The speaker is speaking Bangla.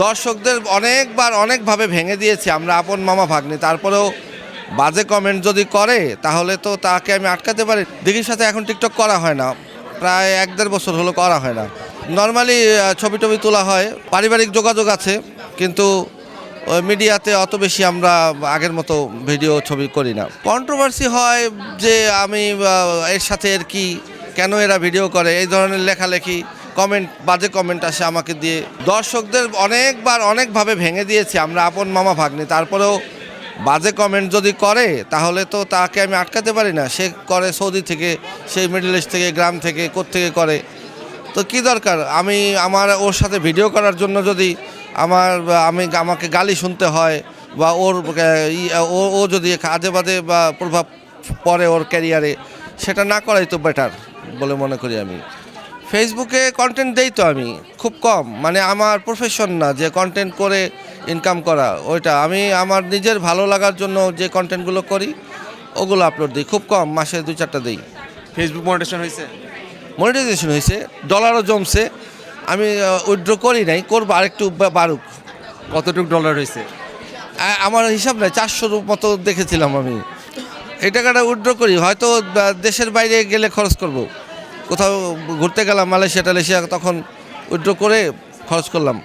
দর্শকদের অনেকভাবে ভেঙে দিয়েছি আমরা আপন মামা ভাগ্নে, তারপরেও বাজে কমেন্ট যদি করে তাহলে তো তাকে আমি আটকাতে পারি। দিঘির সাথে এখন টিকটক করা হয় না, প্রায় 1-1.5 বছর হলো করা হয় না। নর্মালি ছবি টবি তোলা হয়, পারিবারিক যোগাযোগ আছে, কিন্তু ওই মিডিয়াতে অত বেশি আমরা আগের মতো ভিডিও ছবি করি না। কন্ট্রোভার্সি হয় যে আমি এর সাথে এর কি, কেন এরা ভিডিও করে, এই ধরনের লেখালেখি কমেন্ট, বাজে কমেন্ট আসে আমাকে দিয়ে। দর্শকদের অনেকভাবে ভেঙে দিয়েছি আমরা আপন মামা ভাগ্নে, তারপরেও বাজে কমেন্ট যদি করে তাহলে তো তাকে আমি আটকাতে পারি না। সে করে সৌদি থেকে, সেই মিডল ইস্ট থেকে, গ্রাম থেকে, কোত্থেকে করে, তো কি দরকার আমার ওর সাথে ভিডিও করার জন্য যদি আমাকে গালি শুনতে হয় বা ও যদি আজে বাজে বা প্রভাব পড়ে ওর ক্যারিয়ারে, সেটা না করাই তো বেটার বলে মনে করি আমি। ফেসবুকে কন্টেন্ট দেই তো আমি খুব কম, মানে আমার প্রফেশন না যে কন্টেন্ট করে ইনকাম করা, ওইটা আমি আমার নিজের ভালো লাগার জন্য যে কন্টেন্টগুলো করি ওগুলো আপলোড দিই, খুব কম, মাসে 2-4টা দিই। ফেসবুক মনিটাইজেশন হয়েছে? মনিটাইজেশন হয়েছে, ডলারও জমছে, আমি উইথড্র করি নাই, করবো আরেকটু বাড়ুক। কতটুকু ডলার হয়েছে? আমার হিসাব নাই, 400 মতো দেখেছিলাম আমি। এই টাকাটা উইথড্র করি, হয়তো দেশের বাইরে গেলে খরচ করব, কোথাও ঘুরতে গেলাম মালয়েশিয়া টালেশিয়া, তখন উইথড্র করে খরচ করলাম।